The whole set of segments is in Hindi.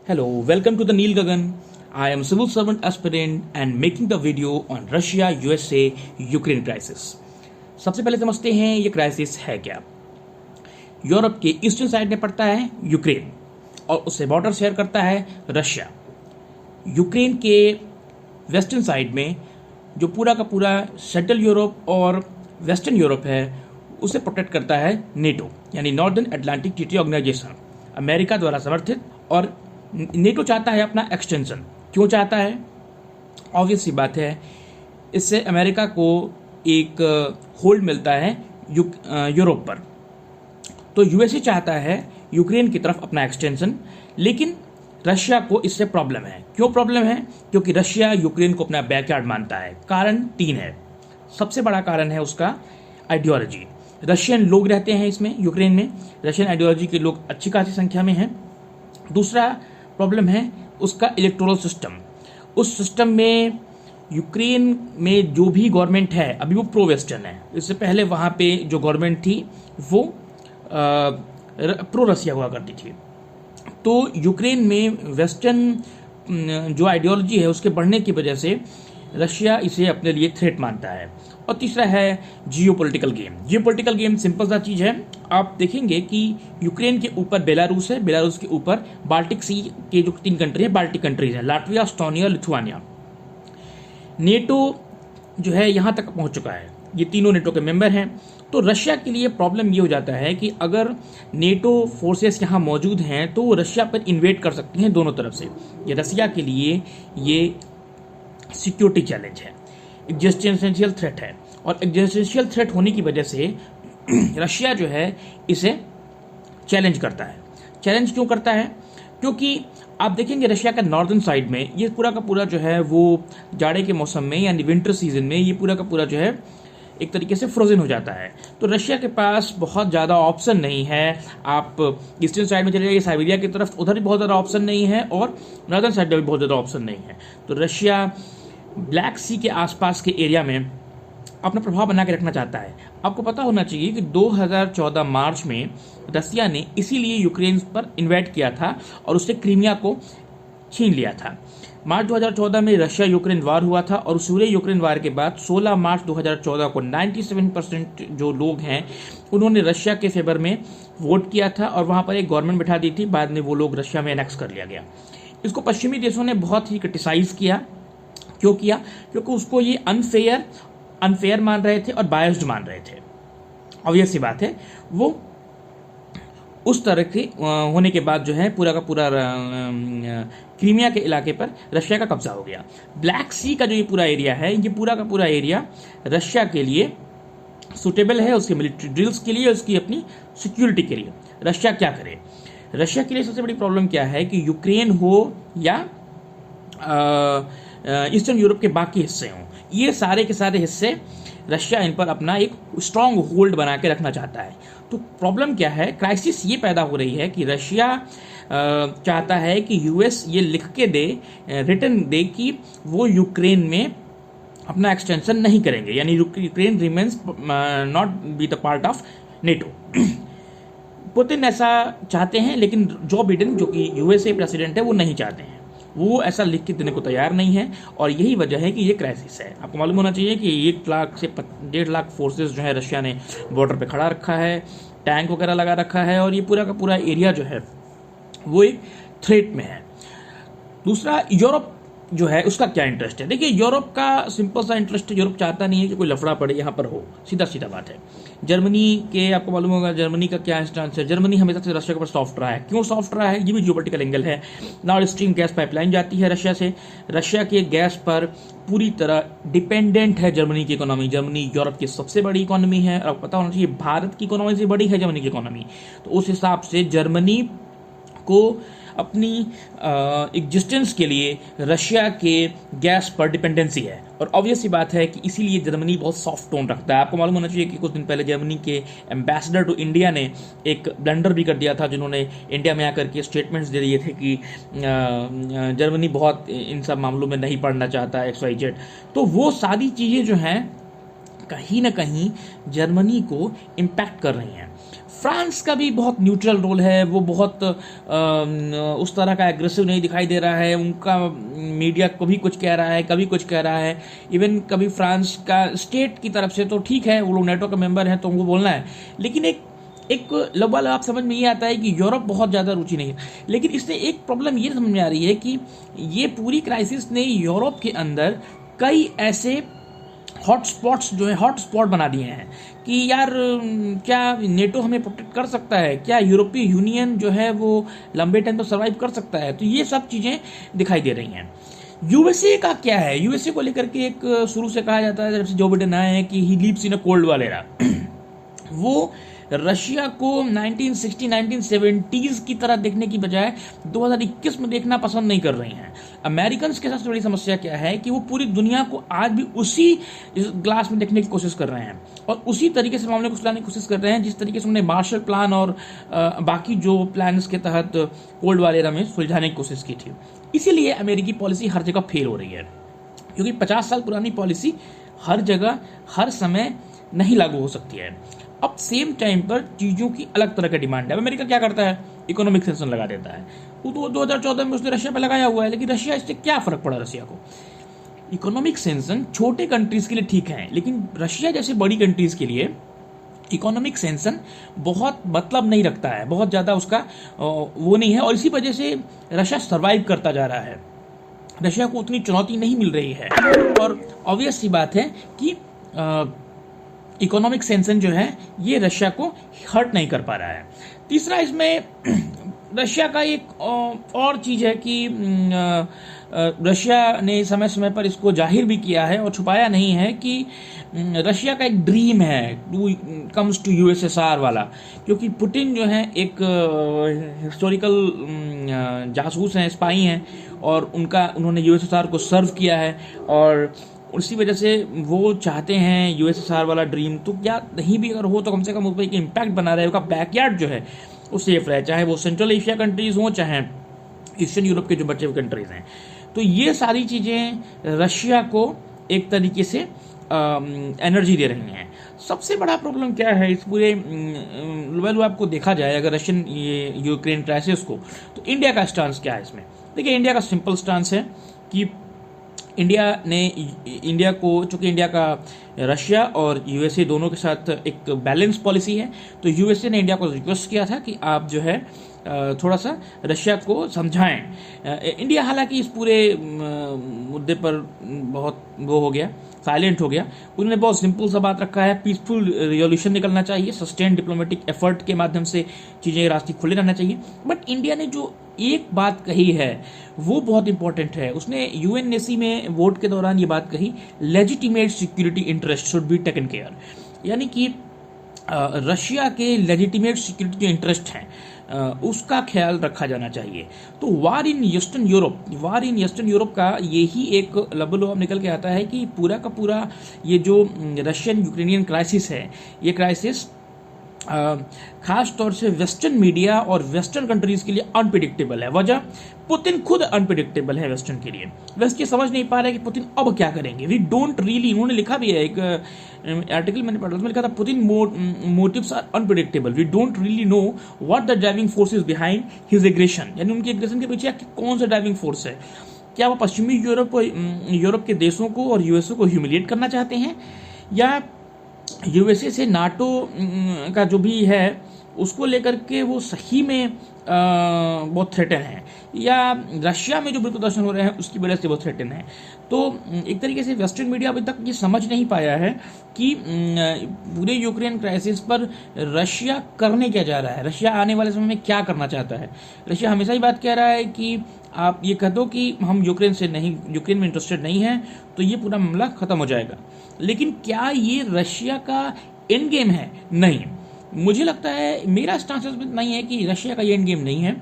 Hello, welcome to the Neil Gagan. I am civil servant aspirant and making the video on Russia, USA, Ukraine crisis. सबसे पहले समझते हैं ये क्राइसिस है क्या। यूरोप के ईस्टर्न साइड में पड़ता है यूक्रेन और उससे बॉर्डर शेयर करता है रशिया। यूक्रेन के वेस्टर्न साइड में जो पूरा का पूरा सेंट्रल यूरोप और वेस्टर्न यूरोप है उसे प्रोटेक्ट करता है नेटो यानी northern Atlantic treaty organization, America द्वारा समर्थित। और नेटो चाहता है अपना एक्सटेंशन। क्यों चाहता है? ऑब्वियस सी बात है, इससे अमेरिका को एक होल्ड मिलता है यूरोप पर। तो यूएसए चाहता है यूक्रेन की तरफ अपना एक्सटेंशन, लेकिन रशिया को इससे प्रॉब्लम है। क्यों प्रॉब्लम है? क्योंकि रशिया यूक्रेन को अपना बैकयार्ड मानता है। कारण 3 है। सबसे बड़ा कारण है उसका आइडियोलॉजी। रशियन लोग रहते हैं इसमें, यूक्रेन में रशियन आइडियोलॉजी के लोग अच्छी खासी संख्या में हैं। दूसरा प्रॉब्लम है उसका इलेक्टोरल सिस्टम। उस सिस्टम में यूक्रेन में जो भी गवर्नमेंट है अभी वो प्रो वेस्टर्न है। इससे पहले वहाँ पे जो गवर्नमेंट थी वो प्रो रसिया हुआ करती थी। तो यूक्रेन में वेस्टर्न जो आइडियोलॉजी है उसके बढ़ने की वजह से रशिया इसे अपने लिए थ्रेट मानता है। और तीसरा है geopolitical game. Geopolitical game simple सा चीज है। आप देखेंगे कि यूक्रेन के ऊपर बेलारूस है, बेलारूस के ऊपर बाल्टिक सी के जो 3 कंट्री है, बाल्टिक कंट्रीज है, लाटविया, एस्टोनिया, लिथुआनिया। नेटो जो है यहां तक पहुंच चुका है, ये तीनों नेटो के मेंबर हैं। तो रशिया के लिए प्रॉब्लम ये हो जाता है कि अगर नेटो फोर्सेस यहाँ मौजूद हैं तो वो रशिया पर इन्वेड कर सकती हैं दोनों तरफ से। ये रशिया के लिए ये सिक्योरिटी चैलेंज है, एग्जिस्टेंशियल थ्रेट है। और एग्जिस्टेंशियल थ्रेट होने की वजह से रशिया जो है इसे चैलेंज करता है। चैलेंज क्यों करता है? क्योंकि आप देखेंगे रशिया का नॉर्दर्न साइड में ये पूरा का पूरा जो है वो जाड़े के मौसम में यानी विंटर सीजन में ये पूरा का पूरा जो है एक तरीके से फ्रोजन हो जाता है। तो रशिया के पास बहुत ज़्यादा ऑप्शन नहीं है। आप ईस्टर्न साइड में चले जाइए साइबेरिया की तरफ, उधर भी बहुत ज़्यादा ऑप्शन नहीं है और नॉर्दर्न साइड में भी बहुत ज़्यादा ऑप्शन नहीं है। तो रशिया ब्लैक सी के आसपास के एरिया में अपना प्रभाव बना के रखना चाहता है। आपको पता होना चाहिए कि 2014 मार्च में रसिया ने इसीलिए यूक्रेन पर इन्वेड किया था और उससे क्रीमिया को छीन लिया था। मार्च 2014 में रशिया यूक्रेन वार हुआ था और उस पूरे यूक्रेन वार के बाद 16 मार्च 2014 को 97% जो लोग हैं उन्होंने रशिया के फेवर में वोट किया था और वहां पर एक गवर्नमेंट बिठा दी थी। बाद में वो लोग रशिया में एनेक्स कर लिया गया। इसको पश्चिमी देशों ने बहुत ही क्रिटिसाइज किया। क्यों किया? क्योंकि उसको ये अनफेयर मान रहे थे और बायस्ड मान रहे थे। ऑब्वियस सी बात है, वो उस तरह के होने के बाद जो है पूरा का पूरा क्रीमिया के इलाके पर रशिया का कब्जा हो गया। ब्लैक सी का जो ये पूरा एरिया है, ये पूरा का पूरा एरिया रशिया के लिए सुटेबल है, उसके मिलिट्री ड्रिल्स के लिए, उसकी अपनी सिक्योरिटी के लिए। रशिया क्या करे? रशिया के लिए सबसे बड़ी प्रॉब्लम क्या है कि यूक्रेन हो या ईस्टर्न यूरोप के बाकी हिस्से हों, ये सारे के सारे हिस्से रशिया इन पर अपना एक स्ट्रांग होल्ड बना के रखना चाहता है। तो प्रॉब्लम क्या है? क्राइसिस ये पैदा हो रही है कि रशिया चाहता है कि यूएस ये लिख के दे, रिटर्न दे कि वो यूक्रेन में अपना एक्सटेंशन नहीं करेंगे, यानी Ukraine remains not be the part of NATO. Putin ऐसा चाहते हैं, लेकिन जो बिडेन जो कि यूएसए प्रेसिडेंट है वो नहीं चाहते हैं। वो ऐसा लिख के देने को तैयार नहीं है और यही वजह है कि ये क्राइसिस है। आपको मालूम होना चाहिए कि 1 लाख से 1.5 लाख फोर्सेस जो है रशिया ने बॉर्डर पे खड़ा रखा है, टैंक वगैरह लगा रखा है और ये पूरा का पूरा एरिया जो है वो एक थ्रेट में है। दूसरा, यूरोप जो है उसका क्या इंटरेस्ट है? देखिए, यूरोप का सिंपल सा इंटरेस्ट है, यूरोप चाहता नहीं है कि कोई लफड़ा पड़े यहाँ पर हो, सीधा सीधा बात है। जर्मनी के आपको मालूम होगा जर्मनी का क्या स्टांस है। जर्मनी हमेशा से रशिया के ऊपर सॉफ्ट रहा है। क्यों सॉफ्ट रहा है? ये भी जियोपॉलिटिकल एंगल है। नॉर्थ स्ट्रीम गैस पाइपलाइन जाती है रशिया से। रशिया के गैस पर पूरी तरह डिपेंडेंट है जर्मनी की इकोनॉमी। जर्मनी यूरोप की सबसे बड़ी इकोनॉमी है और पता होना चाहिए भारत की इकोनॉमी से बड़ी है जर्मनी की इकोनॉमी। तो उस हिसाब से जर्मनी को अपनी एग्जिस्टेंस के लिए रशिया के गैस पर डिपेंडेंसी है और ऑब्वियस सी बात है कि इसीलिए जर्मनी बहुत सॉफ्ट टोन रखता है। आपको मालूम होना चाहिए कि कुछ दिन पहले जर्मनी के एम्बेसडर टू इंडिया ने एक ब्लंडर भी कर दिया था, जिन्होंने इंडिया में आकर के स्टेटमेंट्स दे दिए थे कि जर्मनी बहुत इन सब मामलों में नहीं पड़ना चाहता XYZ। तो वो सारी चीज़ें जो हैं कहीं ना कहीं जर्मनी को इम्पैक्ट कर रही हैं। फ्रांस का भी बहुत न्यूट्रल रोल है, वो बहुत उस तरह का एग्रेसिव नहीं दिखाई दे रहा है। उनका मीडिया कभी कुछ कह रहा है, कभी कुछ कह रहा है। इवन कभी फ्रांस का स्टेट की तरफ से तो ठीक है, वो लोग नेटो के मेंबर हैं तो उनको बोलना है, लेकिन एक लगभग आप समझ में ये आता है कि यूरोप बहुत ज़्यादा रुचि नहीं है। लेकिन इससे एक प्रॉब्लम ये समझ में आ रही है कि ये पूरी क्राइसिस ने यूरोप के अंदर कई ऐसे हॉटस्पॉट्स जो है हॉटस्पॉट बना दिए हैं कि यार क्या नेटो हमें प्रोटेक्ट कर सकता है, क्या यूरोपीय यूनियन जो है वो लंबे टाइम तक सर्वाइव कर सकता है। तो ये सब चीज़ें दिखाई दे रही हैं। यूएसए का क्या है, यूएसए को लेकर के एक शुरू से कहा जाता है जब से जो बिडेन आए हैं कि he leaves in a cold war era. वो रशिया को 1960 1970s की तरह देखने की बजाय 2021 में देखना पसंद नहीं कर रही हैं। अमेरिकन के साथ बड़ी समस्या क्या है कि वो पूरी दुनिया को आज भी उसी ग्लास में देखने की कोशिश कर रहे हैं और उसी तरीके से मामले को सुलझाने की कोशिश कर रहे हैं जिस तरीके से उन्होंने मार्शल प्लान और बाकी जो प्लान्स के तहत कोल्ड वॉर एरा में सुलझाने की कोशिश की थी। इसीलिए अमेरिकी पॉलिसी हर जगह फेल हो रही है, क्योंकि 50 साल पुरानी पॉलिसी हर जगह हर समय नहीं लागू हो सकती है। अब सेम टाइम पर चीज़ों की अलग तरह का डिमांड है। अमेरिका क्या करता है, इकोनॉमिक सेंक्शन लगा देता है। वो तो 2014 में उसने रशिया पे लगाया हुआ है, लेकिन रशिया इससे क्या फर्क पड़ा रशिया को। इकोनॉमिक सेंक्शन छोटे कंट्रीज के लिए ठीक है, लेकिन रशिया जैसे बड़ी कंट्रीज के लिए इकोनॉमिक सेंक्शन बहुत मतलब नहीं रखता है, बहुत ज़्यादा उसका वो नहीं है। और इसी वजह से रशिया सर्वाइव करता जा रहा है, रशिया को उतनी चुनौती नहीं मिल रही है। और ऑब्वियस सी बात है कि इकोनॉमिक सेंक्शन जो है ये रशिया को हर्ट नहीं कर पा रहा है। तीसरा इसमें रशिया का एक और चीज़ है कि रशिया ने समय समय पर इसको जाहिर भी किया है और छुपाया नहीं है कि रशिया का एक ड्रीम है टू कम्स टू यूएसएसआर वाला, क्योंकि पुतिन जो है एक हिस्टोरिकल जासूस हैं, स्पाई हैं और उन्होंने यूएसएसआर को सर्व किया है और उसी वजह से वो चाहते हैं यूएसएसआर वाला ड्रीम। तो क्या नहीं भी अगर हो तो कम से कम उस पर एक इम्पैक्ट बना रहे, उसका बैकयार्ड जो है वो सेफ रहे, चाहे वो सेंट्रल एशिया कंट्रीज हों चाहे ईस्टर्न यूरोप के जो बचे हुए कंट्रीज हैं। तो ये सारी चीज़ें रशिया को एक तरीके से एनर्जी दे रही हैं। सबसे बड़ा प्रॉब्लम क्या है इस पूरे वेल आपको देखा जाए अगर रशियन यूक्रेन क्राइसिस को, तो इंडिया का स्टांस क्या है इसमें। देखिए इंडिया का सिंपल स्टांस है कि इंडिया को चूंकि इंडिया का रशिया और यूएसए दोनों के साथ एक बैलेंस पॉलिसी है, तो यूएसए ने इंडिया को रिक्वेस्ट किया था कि आप जो है थोड़ा सा रशिया को समझाएं। इंडिया हालांकि इस पूरे मुद्दे पर बहुत वो हो गया, साइलेंट हो गया। उन्होंने बहुत सिंपल सा बात रखा है, पीसफुल रिजोल्यूशन निकलना चाहिए, सस्टेन डिप्लोमेटिक एफर्ट के माध्यम से चीज़ें रास्ते खुले रहना चाहिए। बट इंडिया ने जो एक बात कही है वो बहुत इंपॉर्टेंट है। उसने यूएनएसी में वोट के दौरान ये बात कही, legitimate security interest should be taken care, यानी कि रशिया के लेजिटिमेट सिक्योरिटी जो इंटरेस्ट हैं उसका ख्याल रखा जाना चाहिए। तो वार इन ईस्टर्न यूरोप का यही एक लबल निकल के आता है कि पूरा का पूरा ये जो रशियन यूक्रेनियन क्राइसिस है, ये क्राइसिस खास तौर से वेस्टर्न मीडिया और वेस्टर्न कंट्रीज के लिए अनप्रिडिक्टेबल है। वजह पुतिन खुद अनप्रिडिक्टेबल है वेस्टर्न के लिए। वेस्ट ये समझ नहीं पा रहे कि पुतिन अब क्या करेंगे। वी डोंट रियली, उन्होंने लिखा भी है एक आर्टिकल मैंने पढ़ा, उसमें लिखा था Putin motives are unpredictable, we don't really know what the driving force is behind his aggression, यानी उनके एग्रेशन के पीछे कौन सा ड्राइविंग फोर्स है। क्या वो पश्चिमी यूरोप के देशों को और यूएसए को ह्यूमिलिएट करना चाहते हैं, या यूएसए से नाटो का जो भी है उसको लेकर के वो सही में बहुत थ्रेटन है, या रशिया में जो विरोध प्रदर्शन हो रहे हैं उसकी वजह से वो थ्रेटन है। तो एक तरीके से वेस्टर्न मीडिया अभी तक ये समझ नहीं पाया है कि पूरे यूक्रेन क्राइसिस पर रशिया करने क्या जा रहा है, रशिया आने वाले समय में क्या करना चाहता है। रशिया हमेशा ही बात कह रहा है कि आप ये कह दो कि हम यूक्रेन में इंटरेस्टेड नहीं हैं तो ये पूरा मामला खत्म हो जाएगा। लेकिन क्या ये रशिया का एंड गेम है? नहीं, मुझे लगता है, मेरा स्टांस नहीं है कि रशिया का ये एंड गेम नहीं है।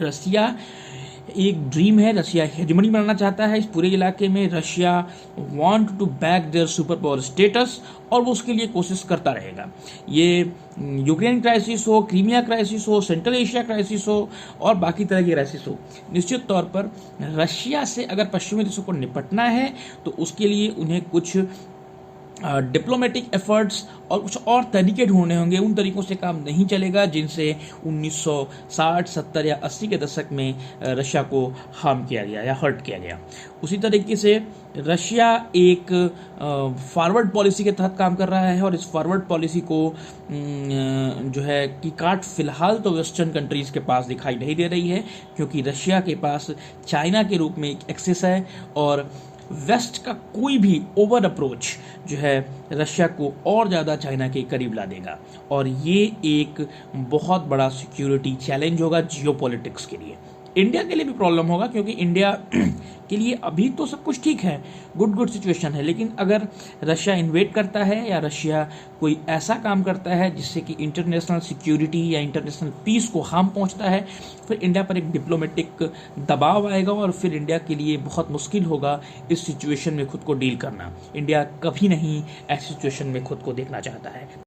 रशिया एक ड्रीम है, रशिया हेजेमनी बनाना चाहता है इस पूरे इलाके में। Russia want to back their super power status और वो उसके लिए कोशिश करता रहेगा। ये यूक्रेन क्राइसिस हो, क्रीमिया क्राइसिस हो, सेंट्रल एशिया क्राइसिस हो और बाकी तरह की क्राइसिस हो, निश्चित तौर पर रशिया से अगर पश्चिमी देशों को निपटना है तो उसके लिए उन्हें कुछ डिप्लोमेटिक एफर्ट्स और कुछ और तरीके ढूंढने होंगे। उन तरीकों से काम नहीं चलेगा जिनसे 1960, 70 या 80 के दशक में रशिया को हार्म किया गया या हर्ट किया गया। उसी तरीके से रशिया एक फॉरवर्ड पॉलिसी के तहत काम कर रहा है और इस फॉरवर्ड पॉलिसी को जो है कि काट फिलहाल तो वेस्टर्न कंट्रीज के पास दिखाई नहीं दे रही है, क्योंकि रशिया के पास चाइना के रूप में एक एक्सेस है और वेस्ट का कोई भी ओवर अप्रोच जो है रशिया को और ज़्यादा चाइना के करीब ला देगा और ये एक बहुत बड़ा सिक्योरिटी चैलेंज होगा जियोपॉलिटिक्स के लिए। इंडिया के लिए भी प्रॉब्लम होगा, क्योंकि इंडिया के लिए अभी तो सब कुछ ठीक है, गुड सिचुएशन है, लेकिन अगर रशिया इन्वेड करता है या रशिया कोई ऐसा काम करता है जिससे कि इंटरनेशनल सिक्योरिटी या इंटरनेशनल पीस को हार्म पहुंचता है, फिर इंडिया पर एक डिप्लोमेटिक दबाव आएगा और फिर इंडिया के लिए बहुत मुश्किल होगा इस सिचुएशन में खुद को डील करना। इंडिया कभी नहीं ऐसी सिचुएशन में खुद को देखना चाहता है।